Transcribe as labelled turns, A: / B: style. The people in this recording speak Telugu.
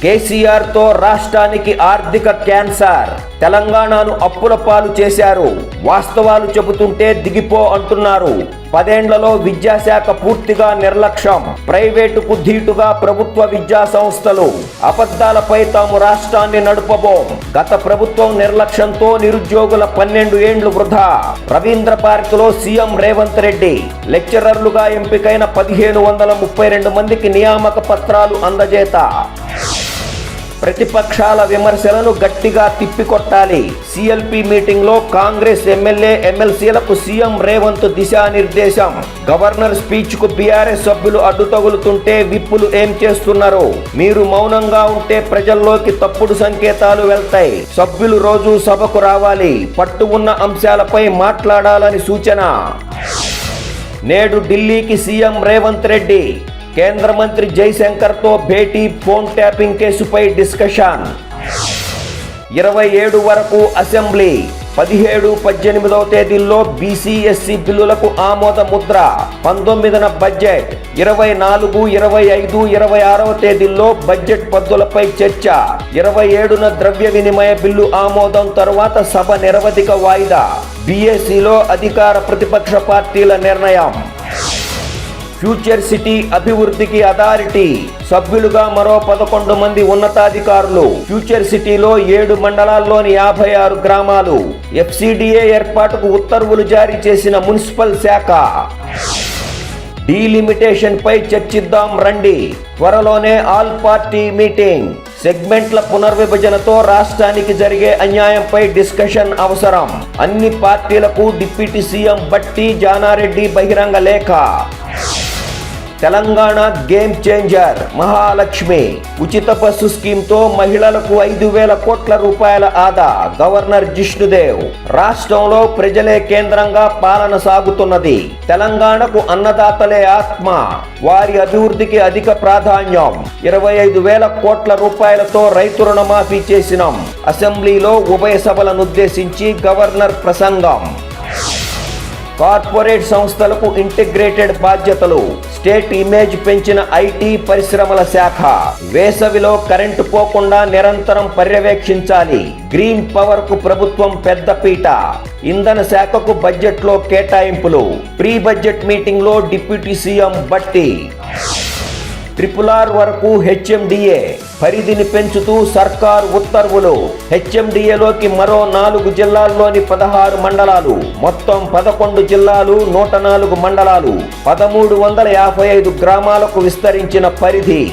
A: కేసీఆర్ తో రాష్ట్రానికి ఆర్థిక క్యాన్సర్. తెలంగాణను అప్పుల పాలు చేశారు. వాస్తవాలు చెబుతుంటే దిగిపో అంటున్నారు. 10 ఏళ్లలో విద్యాశాఖ పూర్తిగా నిర్లక్ష్యం. ప్రైవేటుకు ధీటుగా ప్రభుత్వ విద్యా సంస్థలు. అబద్ధాలపై తాము రాష్ట్రాన్ని నడుపబోం. గత ప్రభుత్వం నిర్లక్ష్యంతో నిరుద్యోగుల 12 ఏండ్లు వృధా. రవీంద్ర పార్కులో సీఎం రేవంత్ రెడ్డి. లెక్చరర్లుగా ఎంపికైన 1532 మందికి నియామక పత్రాలు అందజేత. ప్రతిపక్షాల విమర్శలను గట్టిగా తిప్పికొట్టాలి. సిఎల్పి మీటింగ్ లో కాంగ్రెస్ ఎమ్మెల్యే ఎమ్మెల్సీలకు సీఎం రేవంత్ దిశానిర్దేశం. గవర్నర్ స్పీచ్ కు బీఆర్ఎస్ సభ్యులు అడ్డుతగులుతుంటే విప్పులు ఏం చేస్తున్నారు? మీరు మౌనంగా ఉంటే ప్రజల్లోకి తప్పుడు సంకేతాలు వెళ్తాయి. సభ్యులు రోజు సభకు రావాలి. పట్టు ఉన్న అంశాలపై మాట్లాడాలని సూచన. నేడు ఢిల్లీకి సీఎం రేవంత్ రెడ్డి. కేంద్ర మంత్రి జైశంకర్ తో భేటీ. ఫోన్ ట్యాపింగ్ కేసుపై డిస్కషన్. 27 వరకు అసెంబ్లీ. 17, 18వ తేదీల్లో బీసీ ఎస్సీ బిల్లులకు ఆమోద ముద్ర. 19న బడ్జెట్. 24, 25, 26వ తేదీల్లో బడ్జెట్ పద్దులపై చర్చ. 27న ద్రవ్య వినిమయ బిల్లు ఆమోదం తరువాత సభ నిరవధిక వాయిదా. బీఏసీలో అధికార ప్రతిపక్ష పార్టీల నిర్ణయం. ఫ్యూచర్ సిటీ అభివృద్ధికి అథారిటీ. సభ్యులుగా మరో 11 మంది ఉన్నతాధికారులు. ఫ్యూచర్ సిటీలో 7 మండలాల్లోని 56 గ్రామాలు. ఎఫ్సిడిఏ ఏర్పాటుకు ఉత్తర్వులు జారీ చేసిన మున్సిపల్ శాఖ. డీలిమిటేషన్ పై చర్చిద్దాం రండి. త్వరలోనే ఆల్ పార్టీ మీటింగ్. సెగ్మెంట్ల పునర్విభజనతో రాష్ట్రానికి జరిగే అన్యాయంపై డిస్కషన్ అవసరం. అన్ని పార్టీలకు డిప్యూటీ సీఎం బట్టి జానారెడ్డి బహిరంగ లేఖ. Telangana game changer. మహాలక్ష్మి ఉచిత బస్సు స్కీమ్ తో మహిళలకు 5,000 కోట్ల రూపాయల ఆదా. గవర్నర్ జిష్ణుదేవ్. రాష్ట్రంలో ప్రజలే కేంద్రంగా పాలన సాగుతున్నది. తెలంగాణకు అన్నదాతలే ఆత్మ. వారి అభివృద్ధికి అధిక ప్రాధాన్యం. 25,000 కోట్ల రూపాయలతో రైతు రుణమాఫీ చేసినాం. అసెంబ్లీలో ఉభయ సభలనుద్దేశించి గవర్నర్ ప్రసంగం. కార్పొరేట్ సంస్థలకు ఇంటిగ్రేటెడ్ బాధ్యతలు. స్టేట్ ఇమేజ్ పెంచిన ఐటీ పరిశ్రమల శాఖ. వేసవిలో కరెంటు పోకుండా నిరంతరం పర్యవేక్షించాలి. గ్రీన్ పవర్ కు ప్రభుత్వం పెద్దపీట. ఇంధన శాఖకు బడ్జెట్లో కేటాయింపులు. ప్రీ బడ్జెట్ మీటింగ్ లో డిప్యూటీ సీఎం బట్టి. RRR వరకు హెచ్ఎండిఏ. పరిధిని పెంచుతూ సర్కార్ ఉత్తర్వులు. హెచ్ఎండిఏలోకి మరో 4 జిల్లాల్లోని 16 మండలాలు. మొత్తం 11 జిల్లాలు, 104 మండలాలు. 1355 గ్రామాలకు విస్తరించిన పరిధి.